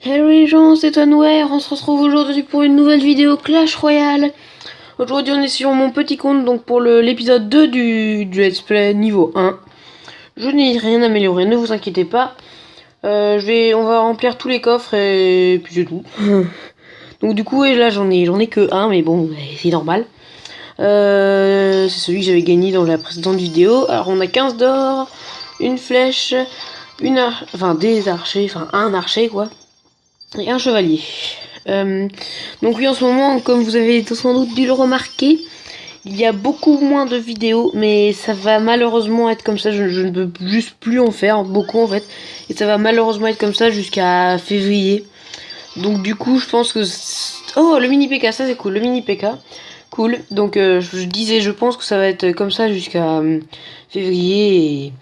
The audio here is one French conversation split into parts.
Hello les gens, c'est Tonware, on se retrouve aujourd'hui pour une nouvelle vidéo Clash Royale. Aujourd'hui on est sur mon petit compte, donc pour l'épisode 2 du Let's Play niveau 1. Je n'ai rien amélioré, ne vous inquiétez pas. On va remplir tous les coffres et puis c'est tout. Donc du coup, là j'en ai que un, mais bon, c'est normal. C'est celui que j'avais gagné dans la précédente vidéo. Alors on a 15 d'or, une flèche, des archers, un archer quoi. Et un chevalier. Donc oui, en ce moment, comme vous avez sans doute dû le remarquer, il y a beaucoup moins de vidéos, mais ça va malheureusement être comme ça. Je ne peux juste plus en faire, beaucoup en fait. Et ça va malheureusement être comme ça jusqu'à février. Donc du coup, je pense que... Oh, le mini PK, ça c'est cool, le mini PK. Cool. Donc je disais, je pense que ça va être comme ça jusqu'à février.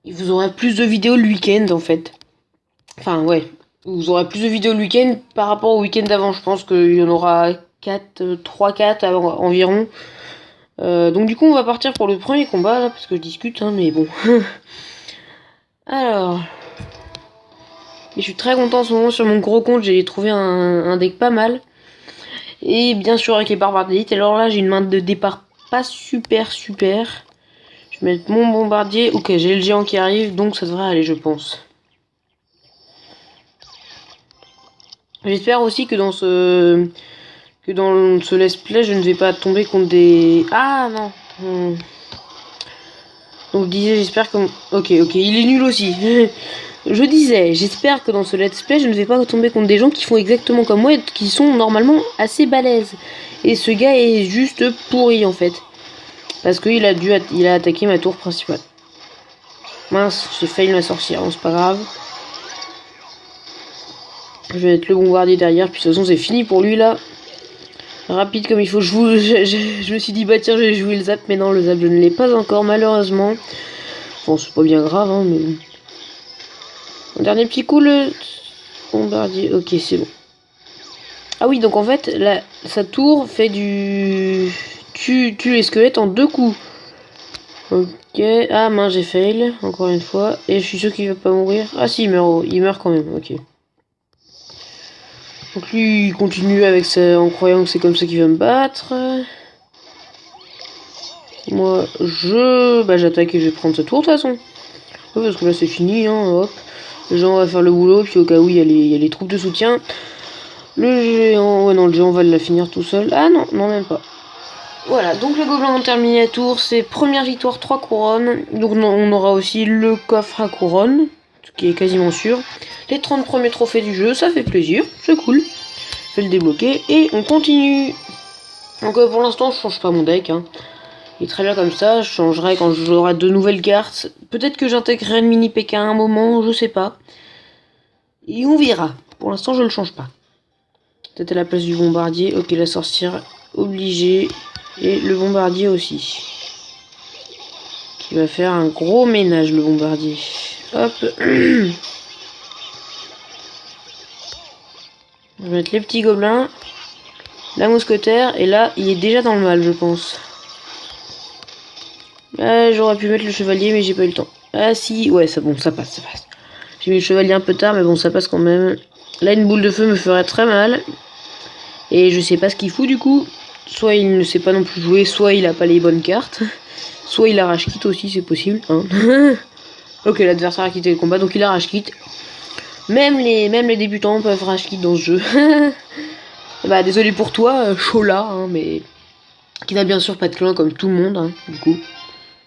Et vous aurez plus de vidéos le week-end en fait. Enfin, ouais. Vous aurez plus de vidéos le week-end par rapport au week-end d'avant. Je pense qu'il y en aura 3-4 environ. Donc du coup, on va partir pour le premier combat, là, parce que je discute, hein, mais bon. Alors... Et je suis très content en ce moment sur mon gros compte, j'ai trouvé un deck pas mal. Et bien sûr avec les barbares d'élite. Alors là, j'ai une main de départ pas super. Je vais mettre mon bombardier. Ok, j'ai le géant qui arrive, donc ça devrait aller, je pense. J'espère aussi que dans ce let's play, je ne vais pas tomber contre des... Ah non. Donc je disais, j'espère que... Ok, il est nul aussi. Je disais, j'espère que dans ce let's play, je ne vais pas tomber contre des gens qui font exactement comme moi et qui sont normalement assez balèzes. Et ce gars est juste pourri en fait. Parce qu'il il a attaqué ma tour principale. Mince, j'ai failli ma sorcière, bon, c'est pas grave. Je vais mettre le bombardier derrière, puis de toute façon c'est fini pour lui là. Rapide comme il faut. Je me suis dit bah tiens je vais jouer le zap, mais non le zap je ne l'ai pas encore malheureusement. Bon c'est pas bien grave hein mais... Un dernier petit coup le bombardier, ok c'est bon. Ah oui donc en fait sa tour fait du... tue les squelettes en 2 coups. Ok, ah mince j'ai fail encore une fois. Et je suis sûr qu'il va pas mourir. Ah si il meurt quand même, ok. Donc lui, il continue avec ça en croyant que c'est comme ça qu'il va me battre. Moi, j'attaque et je vais prendre ce tour de toute façon. Ouais, parce que là, c'est fini, hein, hop. Le géant va faire le boulot, puis au cas où, il y a les troupes de soutien. Le géant... Ouais, non, le géant va la finir tout seul. Ah non, non, même pas. Voilà, donc les gobelins ont terminé la tour. C'est première victoire, 3 couronnes. Donc on aura aussi le coffre à couronne, ce qui est quasiment sûr. Les 30 premiers trophées du jeu, ça fait plaisir, c'est cool. Je vais le débloquer et on continue. Donc pour l'instant, je change pas mon deck. Hein. Il est très bien comme ça. Je changerai quand j'aurai de nouvelles cartes. Peut-être que j'intégrerai le mini PK à un moment, je sais pas. Et on verra. Pour l'instant, je le change pas. Peut-être à la place du bombardier. Ok, la sorcière obligée. Et le bombardier aussi. Qui va faire un gros ménage, le bombardier. Hop. Je vais mettre les petits gobelins. La mousquetaire. Et là, il est déjà dans le mal, je pense. J'aurais pu mettre le chevalier, mais j'ai pas eu le temps. Ah si, ouais, ça passe. J'ai mis le chevalier un peu tard, mais bon, ça passe quand même. Là, une boule de feu me ferait très mal. Et je sais pas ce qu'il fout du coup. Soit il ne sait pas non plus jouer, soit il a pas les bonnes cartes. Soit il arrache quitte aussi, c'est possible. Hein. Ok, l'adversaire a quitté le combat, donc il arrache quitte. Même les débutants peuvent rage quitte dans ce jeu. Bah désolé pour toi, Chola, hein, mais qui n'a bien sûr pas de clan comme tout le monde, hein, du coup.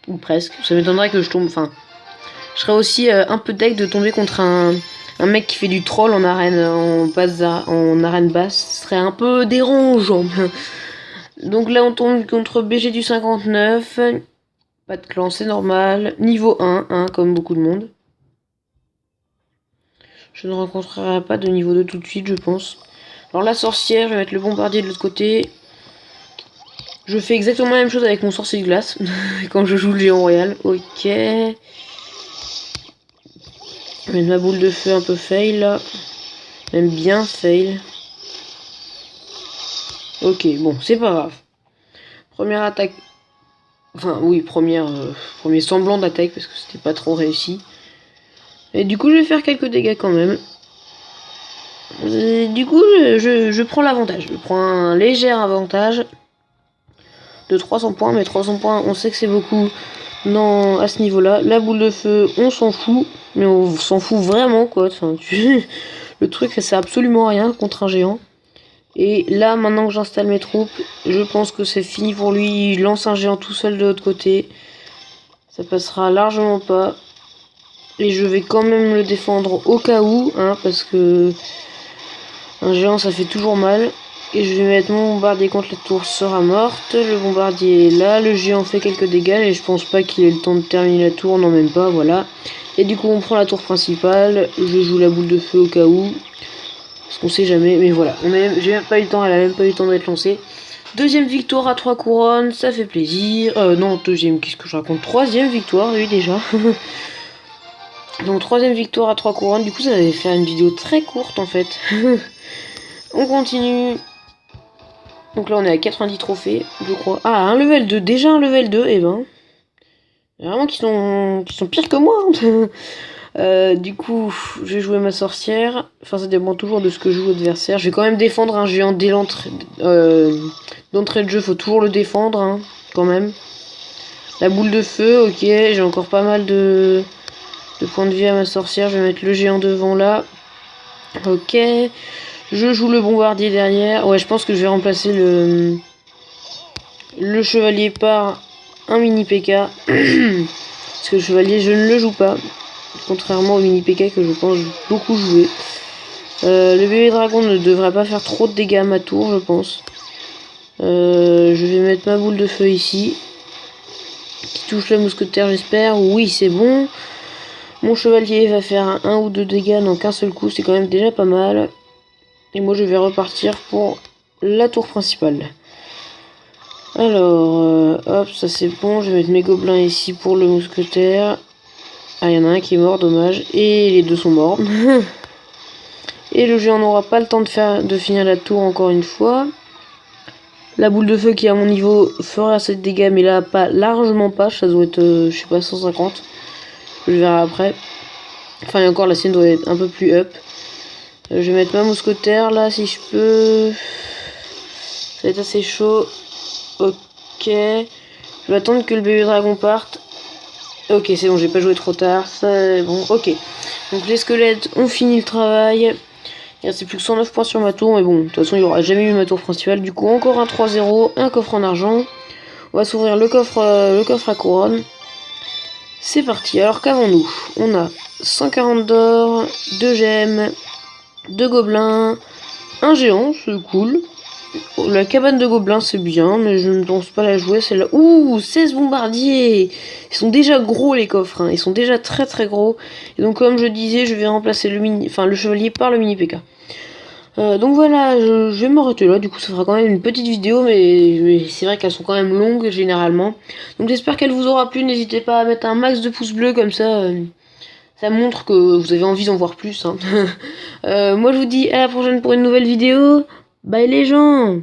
Ou presque. Ça m'étonnerait que je tombe... Enfin, je serais aussi un peu deck de tomber contre un mec qui fait du troll en arène, en arène basse. Ce serait un peu dérangeant. Donc là, on tombe contre BG du 59. Pas de clan, c'est normal. Niveau 1, hein, comme beaucoup de monde. Je ne rencontrerai pas de niveau 2 tout de suite, je pense. Alors la sorcière, je vais mettre le bombardier de l'autre côté. Je fais exactement la même chose avec mon sorcier de glace. Quand je joue le géant royal. Ok. Je vais mettre ma boule de feu un peu fail là. Même bien fail. Ok, bon, c'est pas grave. Première attaque. Enfin, oui, premier semblant d'attaque parce que c'était pas trop réussi. Et du coup, je vais faire quelques dégâts quand même. Du coup, je prends l'avantage. Je prends un léger avantage de 300 points, mais 300 points, on sait que c'est beaucoup à ce niveau-là. La boule de feu, on s'en fout, mais on s'en fout vraiment, quoi. Enfin, le truc, ça sert absolument à rien contre un géant. Et là, maintenant que j'installe mes troupes, je pense que c'est fini pour lui. Il lance un géant tout seul de l'autre côté. Ça passera largement pas. Et je vais quand même le défendre au cas où, hein, parce que un géant, ça fait toujours mal. Et je vais mettre mon bombardier quand la tour sera morte. Le bombardier est là, le géant fait quelques dégâts et je pense pas qu'il ait le temps de terminer la tour, non même pas, voilà. Et du coup on prend la tour principale, je joue la boule de feu au cas où. Parce qu'on sait jamais, mais voilà, j'ai même pas eu le temps, elle a même pas eu le temps d'être lancée. Deuxième victoire à 3 couronnes, ça fait plaisir. Non, deuxième, qu'est-ce que je raconte? Troisième victoire, oui déjà. Donc troisième victoire à 3 couronnes, du coup ça va faire une vidéo très courte en fait. On continue. Donc là on est à 90 trophées, je crois. Ah, un level 2, déjà un level 2, et ben. Vraiment qui sont pires que moi. Du coup, je vais jouer ma sorcière. Enfin, ça dépend toujours de ce que joue l'adversaire. Je vais quand même défendre un géant dès l'entrée. D'entrée de jeu, faut toujours le défendre, hein, quand même. La boule de feu, ok. J'ai encore pas mal de points de vie à ma sorcière. Je vais mettre le géant devant là. Ok. Je joue le bombardier derrière. Ouais, je pense que je vais remplacer le chevalier par un mini PK. Parce que le chevalier, je ne le joue pas. Contrairement au mini PK que je pense beaucoup jouer. Le bébé dragon ne devrait pas faire trop de dégâts à ma tour, je pense. Je vais mettre ma boule de feu ici. Qui touche la mousquetaire, j'espère. Oui, c'est bon. Mon chevalier va faire un ou deux dégâts dans qu'un seul coup. C'est quand même déjà pas mal. Et moi, je vais repartir pour la tour principale. Alors, hop, ça c'est bon. Je vais mettre mes gobelins ici pour le mousquetaire. Ah, il y en a un qui est mort, dommage. Et les deux sont morts. Et le géant n'aura pas le temps de finir la tour encore une fois. La boule de feu qui est à mon niveau fera assez de dégâts, mais là, pas largement pas. Ça doit être, je sais pas, 150. Je verrai après. Enfin, et encore, la sienne doit être un peu plus up. Je vais mettre ma mousquetaire là, si je peux. Ça va être assez chaud. Ok. Je vais attendre que le bébé dragon parte. Ok, c'est bon, j'ai pas joué trop tard. Ça, bon, ok. Donc les squelettes ont fini le travail. Il reste plus que 109 points sur ma tour, mais bon, de toute façon, il n'y aura jamais eu ma tour principale. Du coup, encore un 3-0, un coffre en argent. On va s'ouvrir le coffre à couronne. C'est parti. Alors qu'avons-nous? On a 140 d'or, 2 gemmes, 2 gobelins, un géant, c'est cool. La cabane de gobelins, c'est bien, mais je ne pense pas la jouer, celle-là. Ouh, 16 bombardiers. Ils sont déjà gros, les coffres, hein. Ils sont déjà très très gros. Et donc, comme je disais, je vais remplacer le chevalier par le mini PK. Donc voilà, je vais m'arrêter là. Du coup, ça fera quand même une petite vidéo, mais c'est vrai qu'elles sont quand même longues, généralement. Donc j'espère qu'elle vous aura plu. N'hésitez pas à mettre un max de pouces bleus, comme ça... ça montre que vous avez envie d'en voir plus, hein. Moi, je vous dis à la prochaine pour une nouvelle vidéo. Bye les gens!